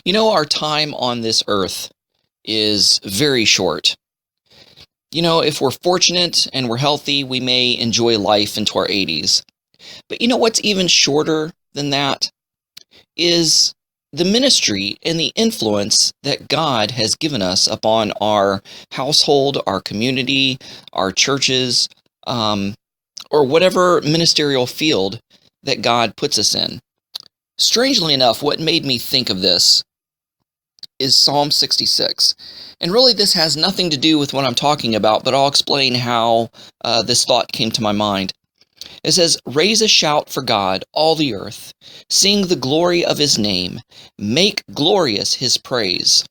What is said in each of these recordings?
Our time on this earth is very short. If we're fortunate and we're healthy, we may enjoy life into our 80s. But what's even shorter than that is the ministry and the influence that God has given us upon our household, our community, our churches, or whatever ministerial field that God puts us in. Strangely enough, what made me think of this is Psalm 66. And really, this has nothing to do with what I'm talking about, but I'll explain how this thought came to my mind. It says, "Raise a shout for God, all the earth. Sing the glory of his name. Make glorious his praise."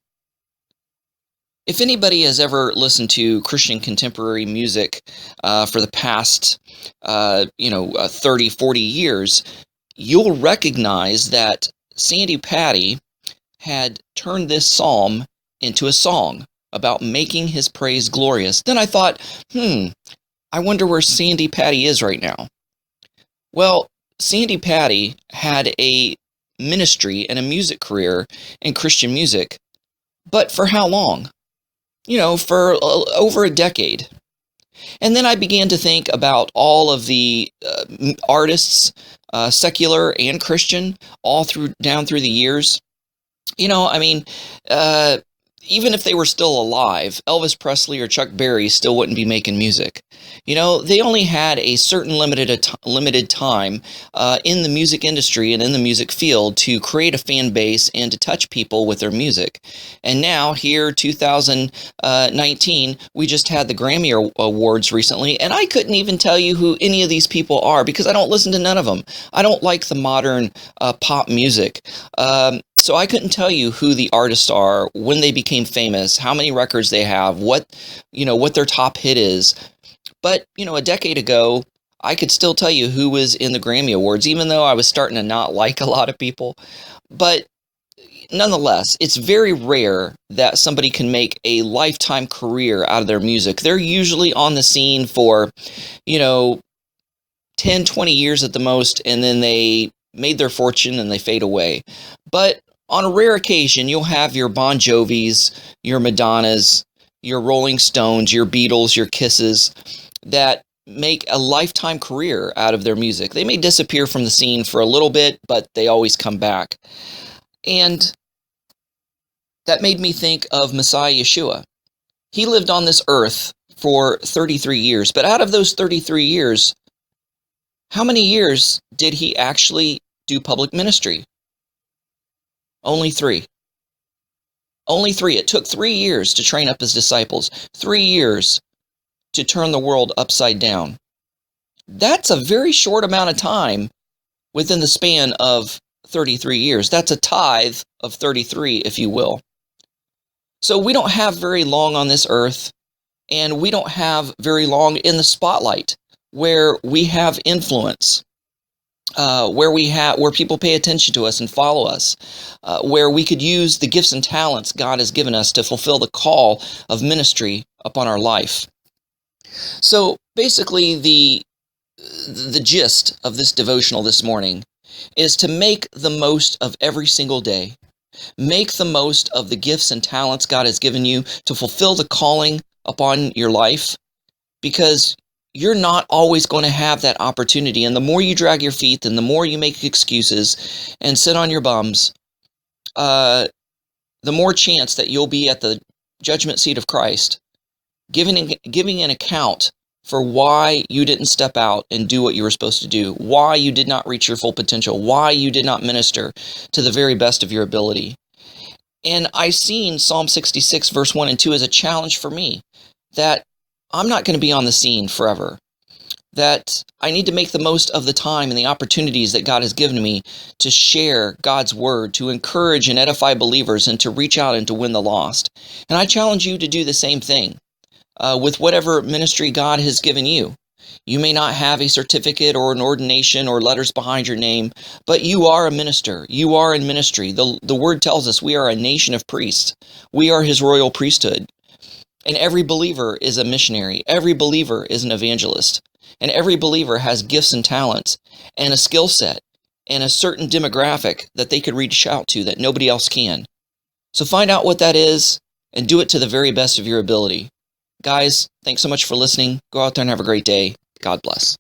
If anybody has ever listened to Christian contemporary music for the past 30, 40 years, you'll recognize that Sandi Patty had turned this psalm into a song about making his praise glorious. Then I thought, I wonder where Sandi Patty is right now. Well, Sandi Patty had a ministry and a music career in Christian music, but for how long? For over a decade. And then I began to think about all of the artists, secular and Christian, down through the years. Even if they were still alive, Elvis Presley or Chuck Berry still wouldn't be making music. They only had a certain limited time in the music industry and in the music field to create a fan base and to touch people with their music. And now, here, 2019, we just had the Grammy Awards recently, and I couldn't even tell you who any of these people are because I don't listen to none of them. I don't like the modern pop music. So I couldn't tell you who the artists are, when they became famous, how many records they have, what their top hit is. But, a decade ago, I could still tell you who was in the Grammy Awards, even though I was starting to not like a lot of people. But nonetheless, it's very rare that somebody can make a lifetime career out of their music. They're usually on the scene for, 10, 20 years at the most, and then they made their fortune and they fade away. But on a rare occasion, you'll have your Bon Jovis, your Madonnas, your Rolling Stones, your Beatles, your Kisses that make a lifetime career out of their music. They may disappear from the scene for a little bit, but they always come back. And that made me think of Messiah Yeshua. He lived on this earth for 33 years, but out of those 33 years, how many years did he actually do public ministry? Only 3. Only 3. It took 3 years to train up his disciples. 3 years to turn the world upside down. That's a very short amount of time within the span of 33 years. That's a tithe of 33, if you will. So we don't have very long on this earth, and we don't have very long in the spotlight where we have influence. Where people pay attention to us and follow us, where we could use the gifts and talents God has given us to fulfill the call of ministry upon our life. So basically, the gist of this devotional this morning is to make the most of every single day. Make the most of the gifts and talents God has given you to fulfill the calling upon your life, because you're not always going to have that opportunity. And the more you drag your feet and the more you make excuses and sit on your bums, the more chance that you'll be at the judgment seat of Christ, giving an account for why you didn't step out and do what you were supposed to do, why you did not reach your full potential, why you did not minister to the very best of your ability. And I seen Psalm 66 verse 1 and 2 as a challenge for me, that I'm not going to be on the scene forever, that I need to make the most of the time and the opportunities that God has given me to share God's word, to encourage and edify believers, and to reach out and to win the lost. And I challenge you to do the same thing with whatever ministry God has given you. You may not have a certificate or an ordination or letters behind your name, but you are a minister. You are in ministry. The word tells us we are a nation of priests. We are his royal priesthood. And every believer is a missionary. Every believer is an evangelist. And every believer has gifts and talents and a skill set and a certain demographic that they could reach out to that nobody else can. So find out what that is and do it to the very best of your ability. Guys, thanks so much for listening. Go out there and have a great day. God bless.